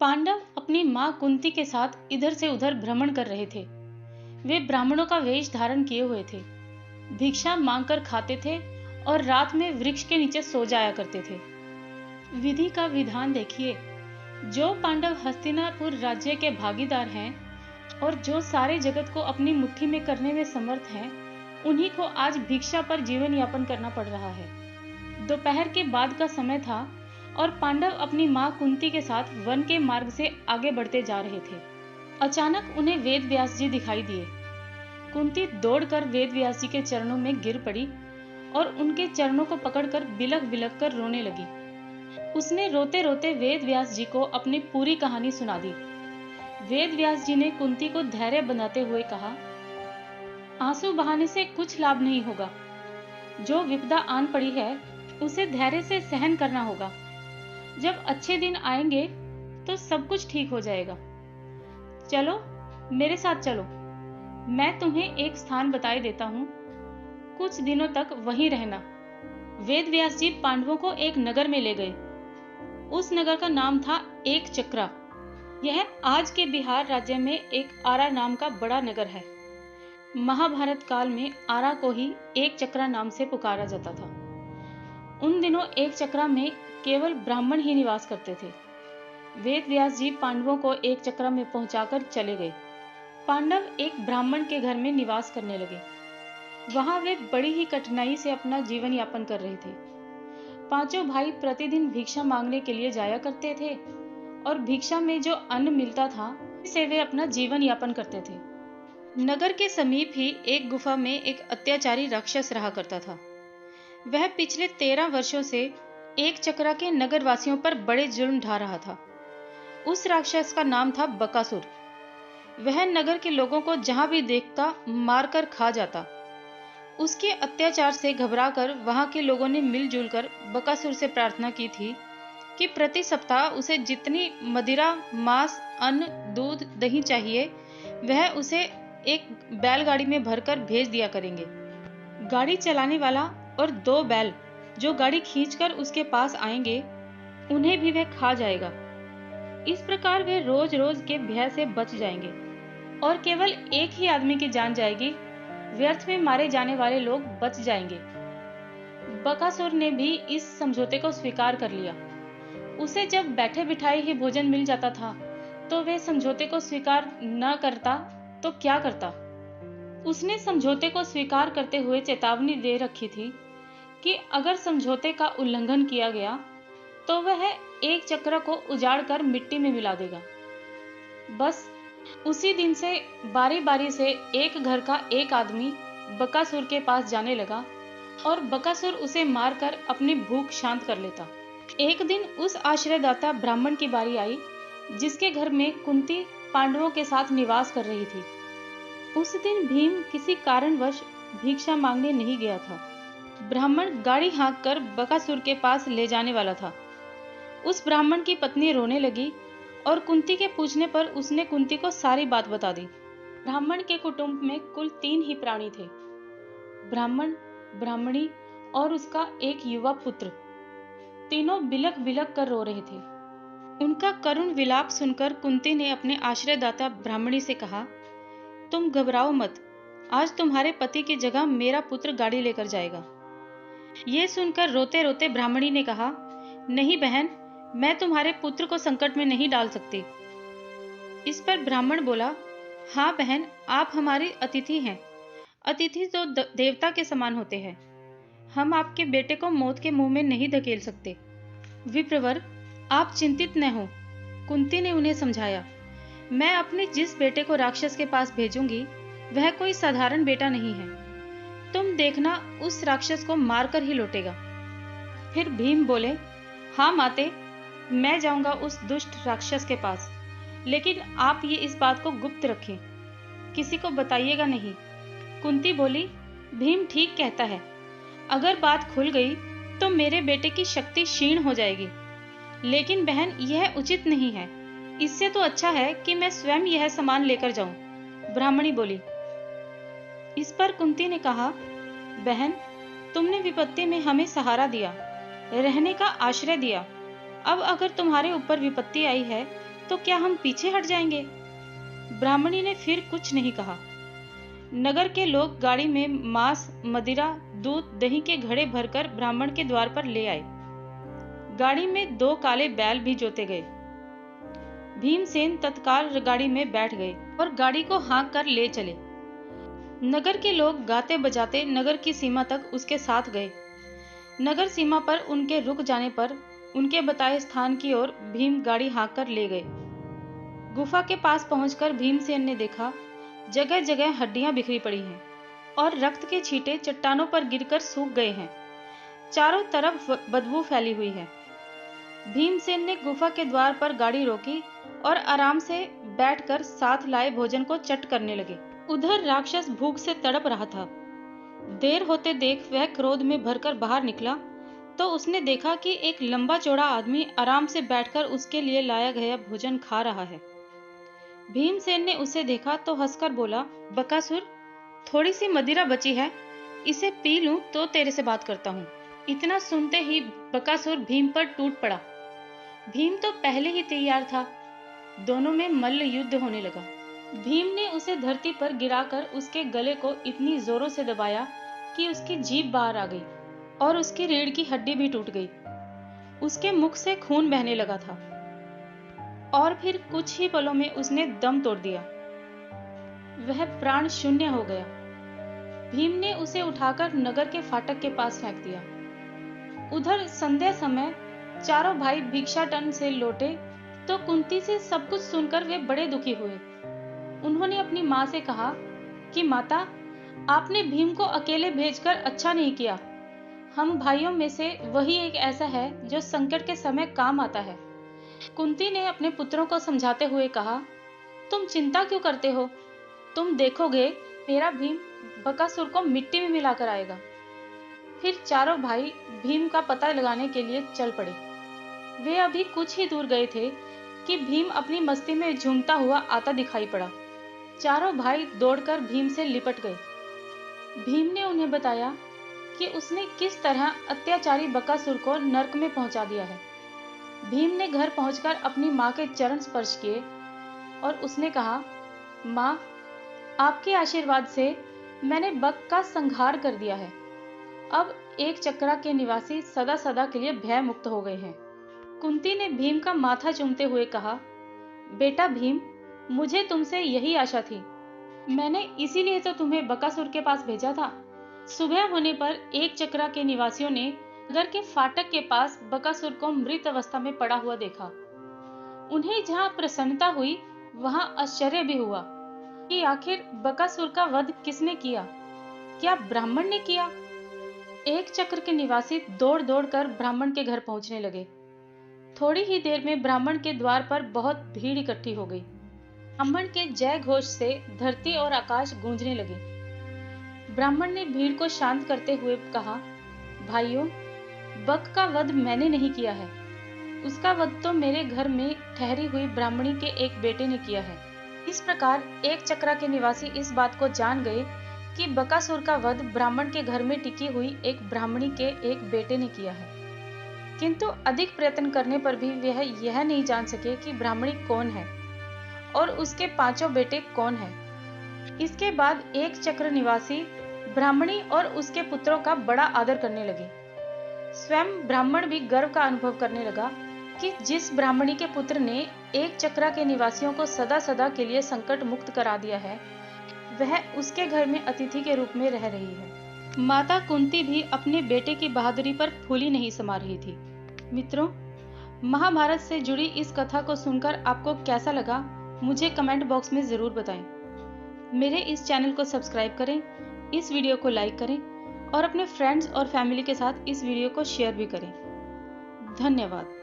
पांडव अपनी मां कुंती के साथ इधर से उधर भ्रमण कर रहे थे। वे ब्राह्मणों का वेश धारण किए हुए थे, भिक्षा मांगकर खाते थे और रात में वृक्ष के नीचे सो जाया करते थे। विधि का विधान देखिए। जो पांडव हस्तिनापुर राज्य के भागीदार हैं और जो सारे जगत को अपनी मुट्ठी में करने में समर्थ हैं, उन्हीं को आज भिक्षा पर जीवन यापन करना पड़ रहा है। दोपहर के बाद का समय था और पांडव अपनी मां कुंती के साथ वन के मार्ग से आगे बढ़ते जा रहे थे। अचानक उन्हें वेद व्यास जी दिखाई दिए। कुंती दौड़कर वेद व्यास जी के चरणों में गिर पड़ी और उनके चरणों को पकड़कर बिलख बिलख कर रोने लगी। उसने रोते रोते वेद व्यास जी को अपनी पूरी कहानी सुना दी। वेद व्यास जी ने कुंती को धैर्य बनाते हुए कहा, आंसू बहाने से कुछ लाभ नहीं होगा। जो विपदा आन पड़ी है उसे धैर्य से सहन करना होगा। जब अच्छे दिन आएंगे तो सब कुछ ठीक हो जाएगा। चलो मेरे साथ चलो, मैं तुम्हें एक स्थान बताए देता हूं, कुछ दिनों तक वहीं रहना। वेद व्यास जी पांडवों को एक नगर में ले गए। उस नगर का नाम था एक चक्रा। यह आज के बिहार राज्य में एक आरा नाम का बड़ा नगर है। महाभारत काल में आरा को ही एक चक्रा नाम से पुकारा जाता था। उन दिनों एक चक्रा में केवल ब्राह्मण ही निवास करते थे। वेद व्यास जी पांडवों को एक चक्रा में पहुंचाकर चले गए। पांडव एक ब्राह्मण के घर में निवास करने लगे। वहां वे बड़ी ही कठिनाई से अपना जीवन यापन कर रहे थे। पांचों भाई प्रतिदिन भिक्षा मांगने के लिए जाया करते थे और भिक्षा में जो अन्न मिलता था उससे वे अपना जीवन यापन करते थे। नगर के समीप ही एक गुफा में एक अत्याचारी राक्षस रहा करता था। वह पिछले 13 वर्षों से एक चक्रा के नगरवासियों पर बड़े जुर्म ढा रहा था। उस राक्षस का नाम था बकासुर। वह नगर के लोगों को जहां भी देखता मारकर खा जाता। उसके अत्याचार से घबराकर वहां के लोगों ने मिलजुल कर बकासुर से प्रार्थना की थी कि प्रति सप्ताह उसे जितनी मदिरा, मांस, अन्न, दूध, दही चाहिए वह उसे एक बैलगाड़ी में भरकर भेज दिया करेंगे। गाड़ी चलाने वाला और 2 बैल जो गाड़ी खींचकर उसके पास आएंगे, उन्हें भी वह खा जाएगा। इस प्रकार वे रोज रोज के भय से बच जाएंगे और केवल एक ही आदमी की जान जाएगी। व्यर्थ में मारे जाने वाले लोग बच जाएंगे। बकासुर ने भी इस समझौते को स्वीकार कर लिया। उसे जब बैठे बिठाए ही भोजन मिल जाता था तो वे समझौते को स्वीकार न करता तो क्या करता। उसने समझौते को स्वीकार करते हुए चेतावनी दे रखी थी कि अगर समझौते का उल्लंघन किया गया तो वह एक चक्र को उजाड़कर मिट्टी में मिला देगा। बस उसी दिन से बारी बारी से एक घर का एक आदमी बकासुर के पास जाने लगा और बकासुर उसे मारकर अपनी भूख शांत कर लेता। एक दिन उस आश्रयदाता ब्राह्मण की बारी आई जिसके घर में कुंती पांडवों के साथ निवास कर रही थी। उस दिन भीम किसी कारणवश भिक्षा मांगने नहीं गया था। ब्राह्मण गाड़ी हाँककर बकासुर के पास ले जाने वाला था। उस ब्राह्मण की पत्नी रोने लगी और कुंती के पूछने पर उसने कुंती को सारी बात बता दी। ब्राह्मण के कुटुंब में कुल 3 ही प्राणी थे, ब्राह्मण, ब्राह्मणी और उसका एक युवा पुत्र। तीनों बिलख बिलख कर रो रहे थे। उनका करुण विलाप सुनकर कुंती ने अपने आश्रयदाता ब्राह्मणी से कहा, तुम घबराओ मत, आज तुम्हारे पति की जगह मेरा पुत्र गाड़ी लेकर जाएगा। ये सुनकर रोते रोते ब्राह्मणी ने कहा, नहीं बहन, मैं तुम्हारे पुत्र को संकट में नहीं डाल सकती। इस पर ब्राह्मण बोला, हाँ बहन, आप हमारी अतिथि हैं। अतिथि तो देवता के समान होते हैं। हम आपके बेटे को मौत के मुंह में नहीं धकेल सकते। विप्रवर, आप चिंतित न हो, कुंती ने उन्हें समझाया। मैं अपने जिस बेटे को राक्षस के पास भेजूंगी वह कोई साधारण बेटा नहीं है। तुम देखना, उस राक्षस को मारकर ही लौटेगा। फिर भीम बोले, हाँ माते, मैं जाऊंगा उस दुष्ट राक्षस के पास, लेकिन आप ये इस बात को गुप्त रखें, किसी को बताइएगा नहीं। कुंती बोली, भीम ठीक कहता है, अगर बात खुल गई तो मेरे बेटे की शक्ति क्षीण हो जाएगी। लेकिन बहन, यह उचित नहीं है। इससे तो अच्छा है कि मैं स्वयं यह सामान लेकर जाऊं। ब्राह्मणी बोली। इस पर कुंती ने कहा, बहन, तुमने विपत्ति में हमें सहारा दिया, रहने का आश्रय दिया। अब अगर तुम्हारे ऊपर विपत्ति आई है तो क्या हम पीछे हट जाएंगे? ब्राह्मणी ने फिर कुछ नहीं कहा। नगर के लोग गाड़ी में मांस, मदिरा, दूध, दही के घड़े भरकर ब्राह्मण के द्वार पर ले आए। गाड़ी में 2 काले बैल भी जोते गए। भीमसेन तत्काल गाड़ी में बैठ गए और गाड़ी को हाँक कर ले चले। नगर के लोग गाते बजाते नगर की सीमा तक उसके साथ गए। नगर सीमा पर उनके रुक जाने पर उनके बताए स्थान की ओर भीम गाड़ी हाँक कर ले गए। गुफा के पास पहुंचकर भीमसेन ने देखा जगह जगह हड्डियां बिखरी पड़ी हैं और रक्त के छींटे चट्टानों पर गिरकर सूख गए हैं। चारों तरफ बदबू फैली हुई है। भीमसेन ने गुफा के द्वार पर गाड़ी रोकी और आराम से बैठकर साथ लाए भोजन को चट करने लगे। उधर राक्षस भूख से तड़प रहा था। देर होते देख वह क्रोध में भरकर बाहर निकला तो उसने देखा कि एक लंबा चौड़ा आदमी आराम से बैठकर उसके लिए लाया गया भोजन खा रहा है। भीमसेन ने उसे देखा तो हंसकर बोला, बकासुर, थोड़ी सी मदिरा बची है, इसे पी लूं तो तेरे से बात करता हूं। इतना सुनते ही बकासुर भीम पर टूट पड़ा। भीम तो पहले ही तैयार था। दोनों में मल्ल युद्ध होने लगा। भीम ने उसे धरती पर गिराकर उसके गले को इतनी जोरों से दबाया कि उसकी जीभ बाहर आ गई और उसकी रीढ़ की हड्डी भी टूट गई। उसके मुख से खून बहने लगा था और फिर कुछ ही पलों में उसने दम तोड़ दिया। वह प्राण शून्य हो गया। भीम ने उसे उठाकर नगर के फाटक के पास फेंक दिया। उधर संध्या समय चारों भाई भिक्षाटन से लौटे तो कुंती से सब कुछ सुनकर वे बड़े दुखी हुए। उन्होंने अपनी मां से कहा कि माता, आपने भीम को अकेले भेजकर अच्छा नहीं किया। हम भाइयों में से वही एक ऐसा है जो संकट के समय काम आता है। कुंती ने अपने पुत्रों को समझाते हुए कहा, तुम चिंता क्यों करते हो? तुम देखोगे मेरा भीम बकासुर को मिट्टी में मिलाकर आएगा। फिर चारों भाई भीम का पता लगाने के लिए चल पड़े। वे अभी कुछ ही दूर गए थे कि भीम अपनी मस्ती में झूमता हुआ आता दिखाई पड़ा। चारों भाई दौड़कर भीम से लिपट गए। भीम ने उन्हें बताया कि उसने किस तरह अत्याचारी बकासुर को नरक में पहुंचा दिया है। भीम ने घर पहुंचकर अपनी मां के चरण स्पर्श किए और उसने कहा, मां, आपके आशीर्वाद से मैंने बक का संहार कर दिया है। अब एक चक्रा के निवासी सदा सदा के लिए भय मुक्त हो गए हैं। कुंती ने भीम का माथा चूमते हुए कहा, बेटा भीम, मुझे तुमसे यही आशा थी। मैंने इसीलिए तो तुम्हें बकासुर के पास भेजा था। सुबह होने पर एक चक्रा के निवासियों ने नगर के फाटक के पास बकासुर को मृत अवस्था में पड़ा हुआ देखा। उन्हें जहां प्रसन्नता हुई वहां आश्चर्य भी हुआ कि आखिर बकासुर का वध किसने किया? क्या ब्राह्मण ने किया? एक चक्र के निवासी दौड़ दौड़ कर ब्राह्मण के घर पहुंचने लगे। थोड़ी ही देर में ब्राह्मण के द्वार पर बहुत भीड़ इकट्ठी हो गई। ब्राह्मण के जय घोष से धरती और आकाश गूंजने लगे। ब्राह्मण ने भीड़ को शांत करते हुए कहा, भाइयों, बक का वध मैंने नहीं किया है। उसका वध तो मेरे घर में ठहरी हुई ब्राह्मणी के एक बेटे ने किया है। इस प्रकार एक चक्रा के निवासी इस बात को जान गए कि बकासुर का वध ब्राह्मण के घर में टिकी हुई एक ब्राह्मणी के एक बेटे ने किया है। किंतु अधिक प्रयत्न करने पर भी वह यह नहीं जान सके कि ब्राह्मणी कौन है और उसके 5 बेटे कौन हैं। इसके बाद एक चक्र निवासी ब्राह्मणी और उसके पुत्रों का बड़ा आदर करने लगे। स्वयं ब्राह्मण भी गर्व का अनुभव करने लगा कि जिस ब्राह्मणी के पुत्र ने एक चक्रा के निवासियों को सदा सदा के लिए संकट मुक्त करा दिया है, वह उसके घर में अतिथि के रूप में रह रही है। माता कुंती भी अपने बेटे की बहादुरी पर फूली नहीं समा रही थी। मित्रों, महाभारत से जुड़ी इस कथा को सुनकर आपको कैसा लगा, मुझे कमेंट बॉक्स में जरूर बताएं। मेरे इस चैनल को सब्सक्राइब करें, इस वीडियो को लाइक करें और अपने फ्रेंड्स और फैमिली के साथ इस वीडियो को शेयर भी करें। धन्यवाद।